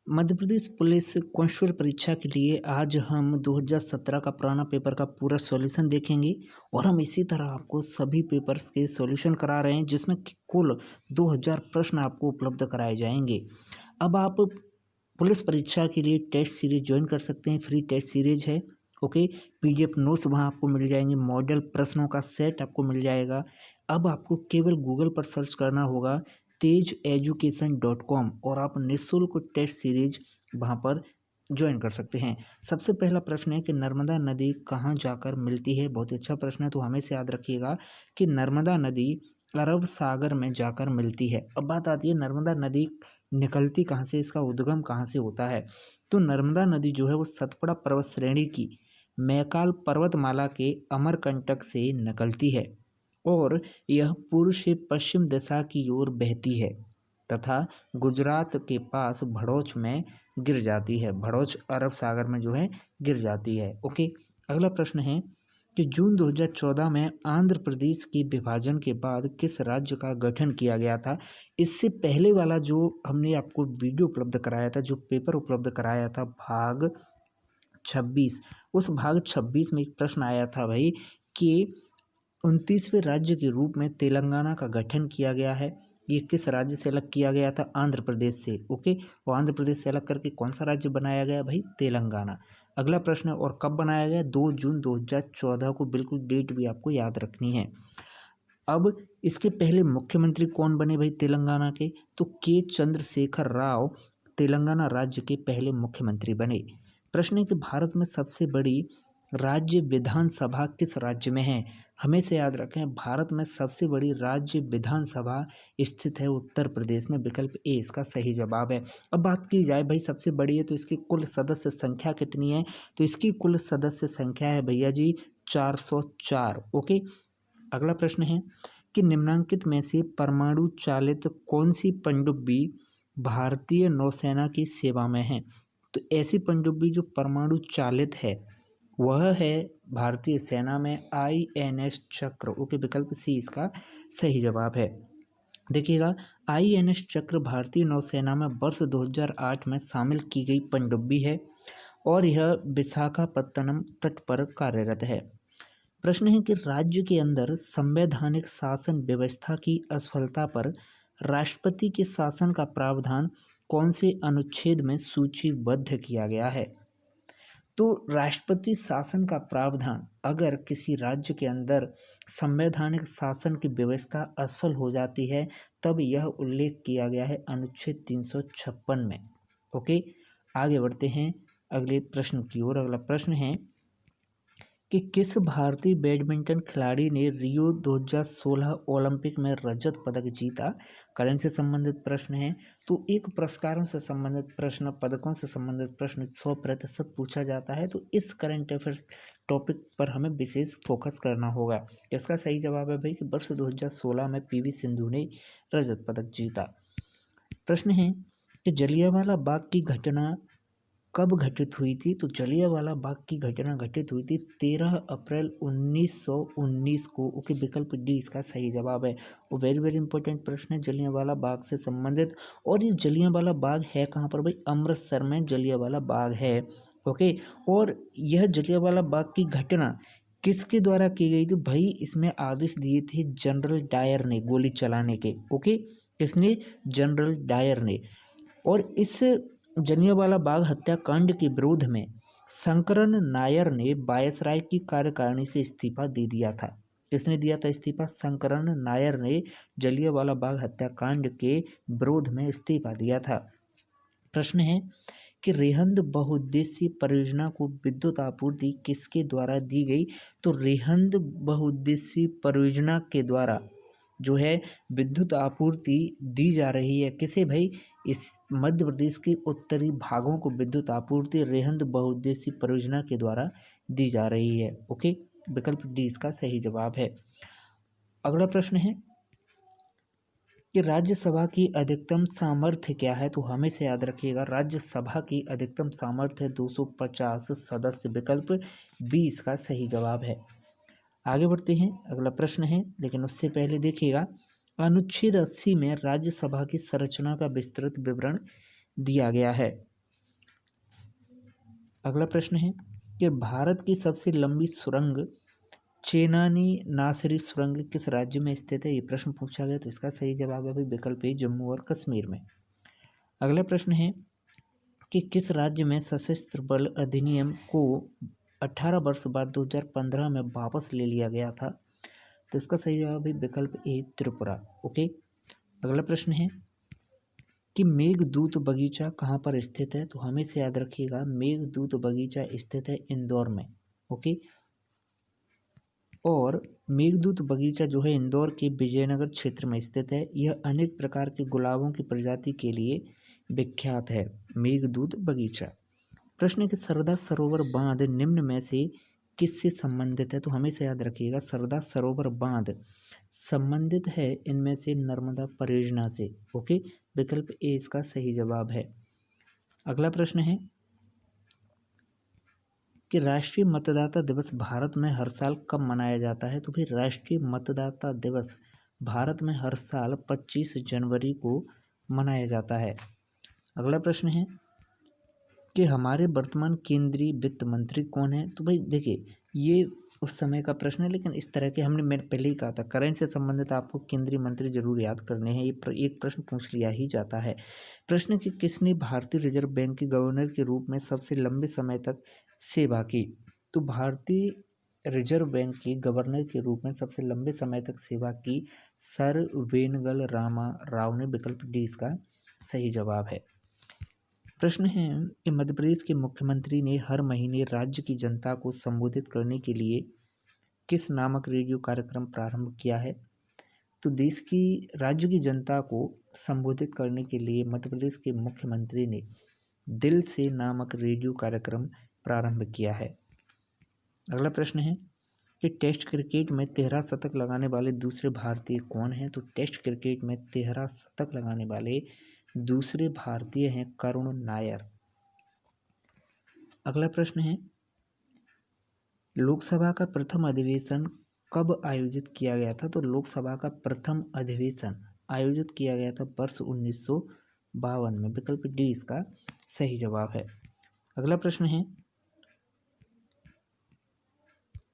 Madhya Pradesh police constable परीक्षा के लिए आज हम 2017 का पुराना पेपर का पूरा सॉल्यूशन देखेंगे और हम इसी तरह आपको सभी पेपर्स के सॉल्यूशन करा रहे हैं जिसमें कि कुल 2000 प्रश्न आपको उपलब्ध कराए जाएंगे। अब आप पुलिस परीक्षा के लिए टेस्ट सीरीज ज्वाइन कर सकते हैं, फ्री टेस्ट सीरीज है। ओके, पीडीएफ नोट्स वहाँ आपको मिल जाएंगे, मॉडल प्रश्नों का सेट आपको मिल जाएगा। अब आपको केवल गूगल पर सर्च करना होगा tejeducation.com और आप निःशुल्क टेस्ट सीरीज वहाँ पर ज्वाइन कर सकते हैं। सबसे पहला प्रश्न है कि नर्मदा नदी कहाँ जाकर मिलती है। बहुत अच्छा प्रश्न है, तो हमेशा याद रखिएगा कि नर्मदा नदी अरब सागर में जाकर मिलती है। अब बात आती है नर्मदा नदी निकलती कहाँ से, इसका उद्गम कहाँ से होता है। तो नर्मदा नदी जो है वो सतपुड़ा पर्वत श्रेणी की मैकाल पर्वतमाला के अमरकंटक से निकलती है और यह पूर्व से पश्चिम दिशा की ओर बहती है तथा गुजरात के पास भड़ोच में गिर जाती है। भड़ोच अरब सागर में जो है गिर जाती है। ओके, अगला प्रश्न है कि जून 2014 में आंध्र प्रदेश के विभाजन के बाद किस राज्य का गठन किया गया था। इससे पहले वाला जो हमने आपको वीडियो उपलब्ध कराया था, जो पेपर उपलब्ध कराया था भाग 26, उस भाग 26 में एक प्रश्न आया था भाई कि 29वें राज्य के रूप में तेलंगाना का गठन किया गया है। ये किस राज्य से अलग किया गया था? आंध्र प्रदेश से। ओके, और आंध्र प्रदेश से अलग करके कौन सा राज्य बनाया गया भाई? तेलंगाना। अगला प्रश्न है और कब बनाया गया? 2 जून 2014 को। बिल्कुल डेट भी आपको याद रखनी है। अब इसके पहले मुख्यमंत्री कौन बने भाई तेलंगाना के? तो के चंद्रशेखर राव तेलंगाना राज्य के पहले मुख्यमंत्री बने। प्रश्न है कि भारत में सबसे बड़ी राज्य विधानसभा किस राज्य में है। हमेशा याद रखें, भारत में सबसे बड़ी राज्य विधानसभा स्थित है उत्तर प्रदेश में। विकल्प ए इसका सही जवाब है। अब बात की जाए भाई सबसे बड़ी है तो इसकी कुल सदस्य संख्या कितनी है? तो इसकी कुल सदस्य संख्या है भैया जी 404। ओके, अगला प्रश्न है कि निम्नांकित में से परमाणु चालित कौन सी पनडुब्बी भारतीय नौसेना की सेवा में है। तो ऐसी पनडुब्बी जो परमाणु चालित है वह है भारतीय सेना में INS चक्र। ओके, विकल्प सी इसका सही जवाब है। देखिएगा, INS चक्र भारतीय नौसेना में वर्ष 2008 में शामिल की गई पनडुब्बी है और यह विशाखापत्तनम तट पर कार्यरत है। प्रश्न है कि राज्य के अंदर संवैधानिक शासन व्यवस्था की असफलता पर राष्ट्रपति के शासन का प्रावधान कौन से अनुच्छेद में सूचीबद्ध किया गया है। तो राष्ट्रपति शासन का प्रावधान अगर किसी राज्य के अंदर संवैधानिक शासन की व्यवस्था असफल हो जाती है तब यह उल्लेख किया गया है अनुच्छेद 356 में। ओके, आगे बढ़ते हैं अगले प्रश्न की ओर। अगला प्रश्न है कि किस भारतीय बैडमिंटन खिलाड़ी ने रियो 2016 ओलंपिक में रजत पदक जीता। करंट से संबंधित प्रश्न है, तो एक पुरस्कारों से संबंधित प्रश्न, पदकों से संबंधित प्रश्न 100% पूछा जाता है, तो इस करंट अफेयर्स टॉपिक पर हमें विशेष फोकस करना होगा। इसका सही जवाब है भाई कि वर्ष 2016 में PV सिंधु ने रजत पदक जीता। प्रश्न है कि जलियांवाला बाग की घटना कब घटित हुई थी। तो जलियांवाला बाग की घटना घटित हुई थी 13 अप्रैल 1919 को। ओके, विकल्प डी इसका सही जवाब है। वो वेरी वेरी इंपॉर्टेंट प्रश्न है जलियांवाला बाग से संबंधित। और ये जलियांवाला बाग है कहाँ पर भाई? अमृतसर में जलियांवाला बाग है। ओके, और यह जलियांवाला बाग की घटना किसके द्वारा की गई थी भाई? इसमें आदेश दिए थे जनरल डायर ने गोली चलाने के। ओके, किसने? जनरल डायर ने। और इस जलियांवाला बाग हत्याकांड के विरोध में शंकरन नायर ने वायसराय की कार्यकारिणी से इस्तीफा दे दिया था। किसने दिया था इस्तीफा? शंकरन नायर ने जलियांवाला बाग हत्याकांड के विरोध में इस्तीफा दिया था। प्रश्न है कि रेहंद बहुउद्देशीय परियोजना को विद्युत आपूर्ति किसके द्वारा दी गई। तो रेहंद बहुउद्देशीय परियोजना के द्वारा जो है विद्युत आपूर्ति दी जा रही है। किसे भाई? इस मध्य प्रदेश के उत्तरी भागों को विद्युत आपूर्ति रेहंद बहुउद्देशीय परियोजना के द्वारा दी जा रही है। ओके, विकल्प डी इसका सही जवाब है। अगला प्रश्न है कि राज्यसभा की अधिकतम सामर्थ्य क्या है। तो हमेशा याद रखिएगा, राज्यसभा की अधिकतम सामर्थ्य 250 सदस्य। विकल्प बी इसका सही जवाब है। आगे बढ़ते हैं, अगला प्रश्न है, लेकिन उससे पहले देखिएगा अनुच्छेद 80 में राज्यसभा की संरचना का विस्तृत विवरण दिया गया है। अगला प्रश्न है कि भारत की सबसे लंबी सुरंग चेनानी नासरी सुरंग किस राज्य में स्थित है? ये प्रश्न पूछा गया, तो इसका सही जवाब है भाई विकल्प ए जम्मू और कश्मीर में। अगला प्रश्न है कि किस राज्य में सशस्त्र बल अधिनियम को 18 वर्ष बाद 2015 में वापस ले लिया गया था? तो इसका सही जवाब है विकल्प ए त्रिपुरा। ओके। अगला प्रश्न है कि मेघदूत बगीचा कहाँ पर स्थित है? तो हमेशा याद रखिएगा मेघदूत बगीचा स्थित है इंदौर में। ओके। और मेघदूत बगीचा जो है इंदौर के विजयनगर क्षेत्र में स्थित है। यह अनेक प्रकार के गुलाबों की प्रजाति के लिए विख्यात है, मेघदूत बगीचा। प्रश्न है कि सरदार सरोवर बांध निम्न में से किससे संबंधित है? तो हमेशा याद रखिएगा सरदार सरोवर बांध संबंधित है इनमें से नर्मदा परियोजना से। ओके, विकल्प ए इसका सही जवाब है। अगला प्रश्न है कि राष्ट्रीय मतदाता दिवस भारत में हर साल कब मनाया जाता है? तो फिर राष्ट्रीय मतदाता दिवस भारत में हर साल 25 जनवरी को मनाया जाता है। अगला प्रश्न है कि हमारे वर्तमान केंद्रीय वित्त मंत्री कौन है? तो भाई देखिए ये उस समय का प्रश्न है, लेकिन इस तरह के मैंने पहले ही कहा था करंट से संबंधित आपको केंद्रीय मंत्री जरूर याद करने हैं। ये एक प्रश्न पूछ लिया ही जाता है। प्रश्न कि किसने भारतीय रिजर्व बैंक के गवर्नर के रूप में सबसे लंबे समय तक सेवा की? तो भारतीय रिजर्व बैंक के गवर्नर के रूप में सबसे लंबे समय तक सेवा की सर वेणुगल रामा राव ने। विकल्प डी इसका सही जवाब है। प्रश्न है कि मध्य प्रदेश के मुख्यमंत्री ने हर महीने राज्य की जनता को संबोधित करने के लिए किस नामक रेडियो कार्यक्रम प्रारंभ किया है? तो देश की राज्य की जनता को संबोधित करने के लिए मध्य प्रदेश के मुख्यमंत्री ने दिल से नामक रेडियो कार्यक्रम प्रारंभ किया है। अगला प्रश्न है कि टेस्ट क्रिकेट में 13 शतक लगाने वाले दूसरे भारतीय कौन हैं? तो टेस्ट क्रिकेट में 13 शतक लगाने वाले दूसरे भारतीय हैं करुण नायर। अगला प्रश्न है लोकसभा का प्रथम अधिवेशन कब आयोजित किया गया था? तो लोकसभा का प्रथम अधिवेशन आयोजित किया गया था वर्ष 1952 में। विकल्प डी इसका सही जवाब है। अगला प्रश्न है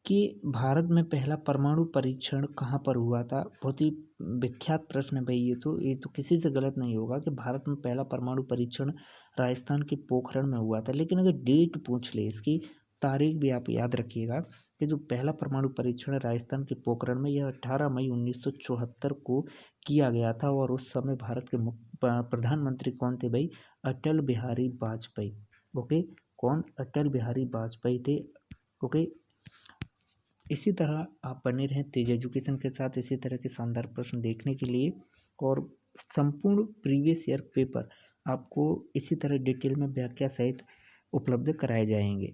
कि भारत में पहला परमाणु परीक्षण कहाँ पर हुआ था? बहुत ही विख्यात प्रश्न है भाई। ये तो किसी से गलत नहीं होगा कि भारत में पहला परमाणु परीक्षण राजस्थान के पोखरण में हुआ था। लेकिन अगर डेट पूछ ले, इसकी तारीख भी आप याद रखिएगा कि जो पहला परमाणु परीक्षण राजस्थान के पोखरण में यह 18 मई 1974 को किया गया था। और उस समय भारत के प्रधानमंत्री कौन थे भाई? अटल बिहारी वाजपेयी। ओके, कौन? अटल बिहारी वाजपेयी थे। ओके, इसी तरह आप बने रहें तेज एजुकेशन के साथ इसी तरह के शानदार प्रश्न देखने के लिए। और संपूर्ण प्रीवियस ईयर पेपर आपको इसी तरह डिटेल में व्याख्या सहित उपलब्ध कराए जाएंगे।